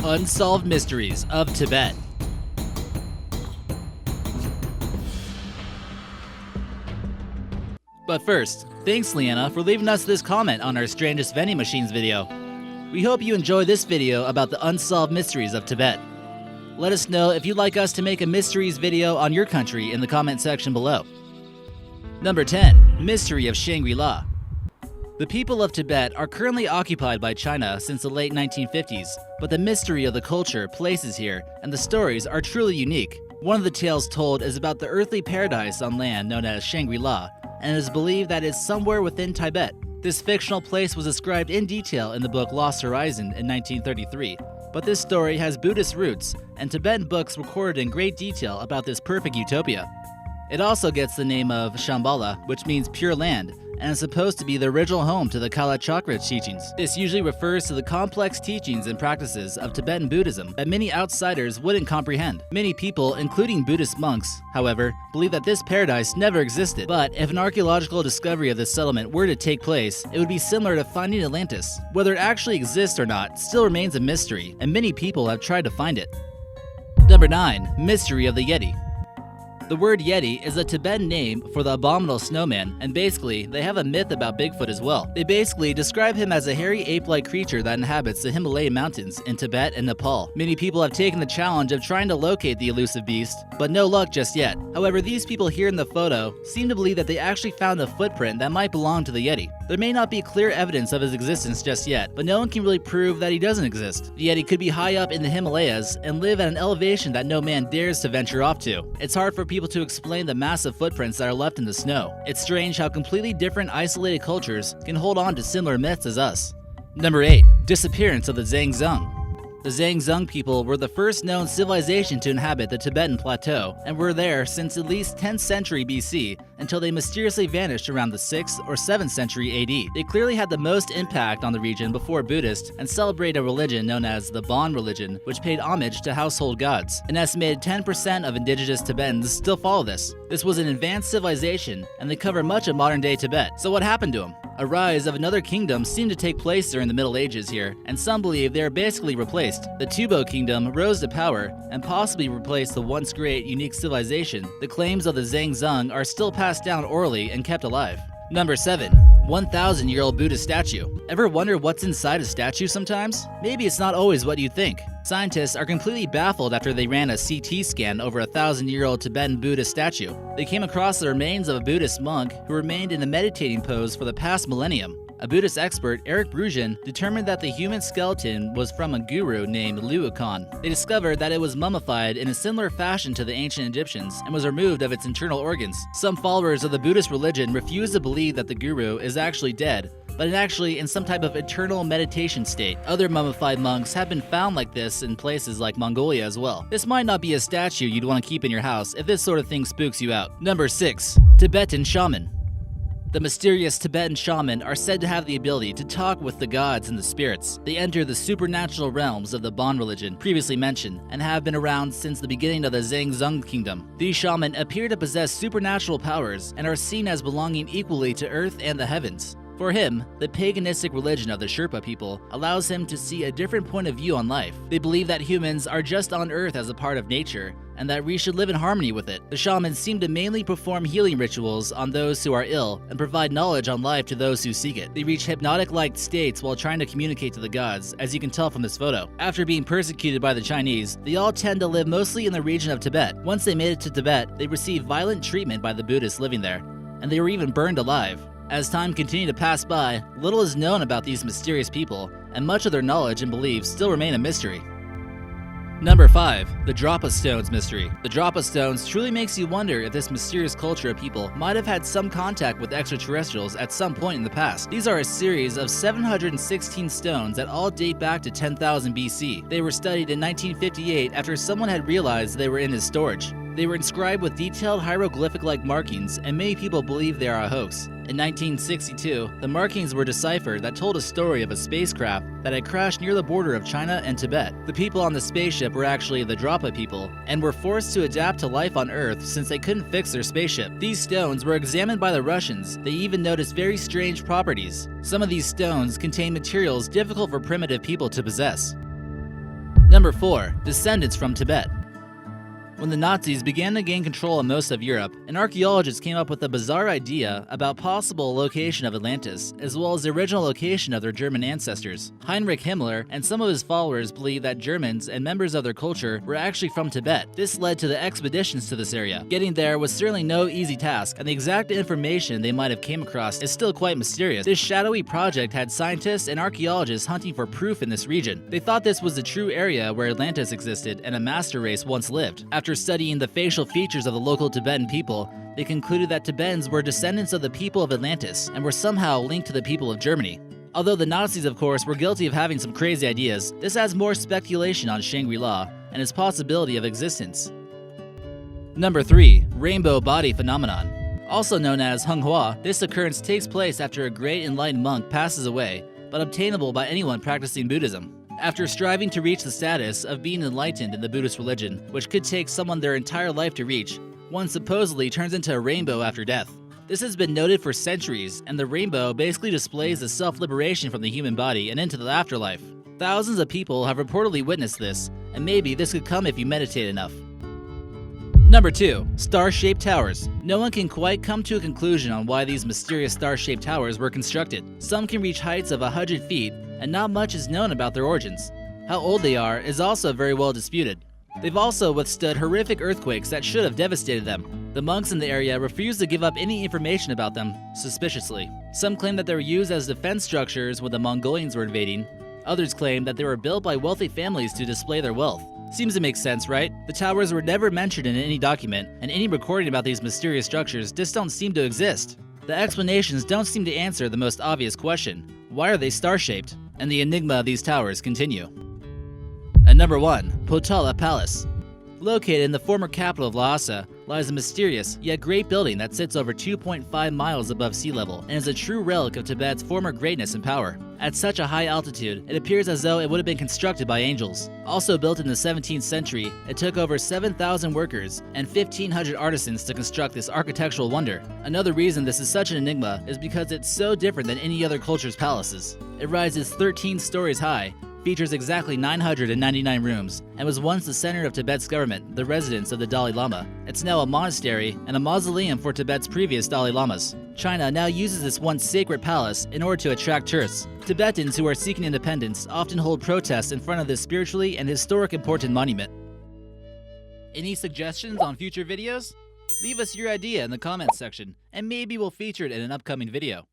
Unsolved Mysteries of Tibet. But first, thanks Leanna for leaving us this comment on our Strangest Vending Machines video. We hope you enjoy this video about the unsolved mysteries of Tibet. Let us know if you'd like us to make a mysteries video on your country in the comment section below. Number 10. Mystery of Shangri-La. The people of Tibet are currently occupied by China since the late 1950s, but the mystery of the culture, places here, and the stories are truly unique. One of the tales told is about the earthly paradise on land known as Shangri-La, and it is believed that it's somewhere within Tibet. This fictional place was described in detail in the book Lost Horizon in 1933, but this story has Buddhist roots, and Tibetan books recorded in great detail about this perfect utopia. It also gets the name of Shambhala, which means pure land, and is supposed to be the original home to the Kala Chakra teachings. This usually refers to the complex teachings and practices of Tibetan Buddhism that many outsiders wouldn't comprehend. Many people, including Buddhist monks, however, believe that this paradise never existed. But if an archaeological discovery of this settlement were to take place, it would be similar to finding Atlantis. Whether it actually exists or not still remains a mystery, and many people have tried to find it. Number 9. Mystery of the Yeti. The word Yeti is a Tibetan name for the abominable snowman, and basically, they have a myth about Bigfoot as well. They basically describe him as a hairy ape-like creature that inhabits the Himalayan mountains in Tibet and Nepal. Many people have taken the challenge of trying to locate the elusive beast, but no luck just yet. However, these people here in the photo seem to believe that they actually found a footprint that might belong to the Yeti. There may not be clear evidence of his existence just yet, but no one can really prove that he doesn't exist. The Yeti could be high up in the Himalayas and live at an elevation that no man dares to venture off to. It's hard for people to explain the massive footprints that are left in the snow. It's strange how completely different isolated cultures can hold on to similar myths as us. Number 8. Disappearance of the Zhang. The Zhang people were the first known civilization to inhabit the Tibetan plateau and were there since at least 10th century BC until they mysteriously vanished around the 6th or 7th century AD. They clearly had the most impact on the region before Buddhist and celebrate a religion known as the Bon religion, which paid homage to household gods. An estimated 10% of indigenous Tibetans still follow this. This was an advanced civilization and they cover much of modern-day Tibet. So what happened to them? A rise of another kingdom seemed to take place during the Middle Ages here, and some believe they are basically replaced. The Tubo kingdom rose to power and possibly replaced the once great, unique civilization. The claims of the Zhang are still passed down orally and kept alive. Number 7. 1,000-year-old Buddhist statue. Ever wonder what's inside a statue sometimes? Maybe it's not always what you think. Scientists are completely baffled after they ran a CT scan over a 1,000-year-old Tibetan Buddhist statue. They came across the remains of a Buddhist monk who remained in a meditating pose for the past millennium. A Buddhist expert, Eric Brujan, determined that the human skeleton was from a guru named Luokan. They discovered that it was mummified in a similar fashion to the ancient Egyptians and was removed of its internal organs. Some followers of the Buddhist religion refuse to believe that the guru is actually dead, but actually in some type of eternal meditation state. Other mummified monks have been found like this in places like Mongolia as well. This might not be a statue you'd want to keep in your house if this sort of thing spooks you out. Number 6. Tibetan Shaman. The mysterious Tibetan shaman are said to have the ability to talk with the gods and the spirits. They enter the supernatural realms of the Bon religion, previously mentioned, and have been around since the beginning of the Zhang kingdom. These shaman appear to possess supernatural powers and are seen as belonging equally to earth and the heavens. For him, the paganistic religion of the Sherpa people allows him to see a different point of view on life. They believe that humans are just on earth as a part of nature, and that we should live in harmony with it. The shamans seem to mainly perform healing rituals on those who are ill and provide knowledge on life to those who seek it. They reach hypnotic-like states while trying to communicate to the gods, as you can tell from this photo. After being persecuted by the Chinese, they all tend to live mostly in the region of Tibet. Once they made it to Tibet, they received violent treatment by the Buddhists living there, and they were even burned alive. As time continued to pass by, little is known about these mysterious people, and much of their knowledge and beliefs still remain a mystery. Number 5. The Dropa Stones Mystery. The Dropa Stones truly makes you wonder if this mysterious culture of people might have had some contact with extraterrestrials at some point in the past. These are a series of 716 stones that all date back to 10,000 BC. They were studied in 1958 after someone had realized they were in his storage. They were inscribed with detailed hieroglyphic-like markings, and many people believe they are a hoax. In 1962, the markings were deciphered that told a story of a spacecraft that had crashed near the border of China and Tibet. The people on the spaceship were actually the Dropa people, and were forced to adapt to life on Earth since they couldn't fix their spaceship. These stones were examined by the Russians. They even noticed very strange properties. Some of these stones contain materials difficult for primitive people to possess. Number 4. Descendants from Tibet. When the Nazis began to gain control of most of Europe, an archaeologist came up with a bizarre idea about possible location of Atlantis, as well as the original location of their German ancestors. Heinrich Himmler and some of his followers believed that Germans and members of their culture were actually from Tibet. This led to the expeditions to this area. Getting there was certainly no easy task, and the exact information they might have came across is still quite mysterious. This shadowy project had scientists and archaeologists hunting for proof in this region. They thought this was the true area where Atlantis existed and a master race once lived. After studying the facial features of the local Tibetan people, they concluded that Tibetans were descendants of the people of Atlantis and were somehow linked to the people of Germany. Although the Nazis, of course, were guilty of having some crazy ideas, this adds more speculation on Shangri-La and its possibility of existence. Number 3. Rainbow Body Phenomenon. Also known as Hunghua, this occurrence takes place after a great enlightened monk passes away, but obtainable by anyone practicing Buddhism. After striving to reach the status of being enlightened in the Buddhist religion, which could take someone their entire life to reach, one supposedly turns into a rainbow after death. This has been noted for centuries, and the rainbow basically displays the self-liberation from the human body and into the afterlife. Thousands of people have reportedly witnessed this, and maybe this could come if you meditate enough. Number 2. Starshaped Towers. No one can quite come to a conclusion on why these mysterious star-shaped towers were constructed. Some can reach heights of 100 feet, and not much is known about their origins. How old they are is also very well disputed. They've also withstood horrific earthquakes that should have devastated them. The monks in the area refuse to give up any information about them, suspiciously. Some claim that they were used as defense structures when the Mongolians were invading. Others claim that they were built by wealthy families to display their wealth. Seems to make sense, right? The towers were never mentioned in any document, and any recording about these mysterious structures just don't seem to exist. The explanations don't seem to answer the most obvious question: why are they star-shaped? And the enigma of these towers continue. And number 1. Potala Palace. Located in the former capital of Lhasa lies a mysterious yet great building that sits over 2.5 miles above sea level and is a true relic of Tibet's former greatness and power. At such a high altitude, it appears as though it would have been constructed by angels. Also built in the 17th century, it took over 7,000 workers and 1,500 artisans to construct this architectural wonder. Another reason this is such an enigma is because it's so different than any other culture's palaces. It rises 13 stories high, features exactly 999 rooms, and was once the center of Tibet's government, the residence of the Dalai Lama. It's now a monastery and a mausoleum for Tibet's previous Dalai Lamas. China now uses this once sacred palace in order to attract tourists. Tibetans who are seeking independence often hold protests in front of this spiritually and historic important monument. Any suggestions on future videos? Leave us your idea in the comments section, and maybe we'll feature it in an upcoming video.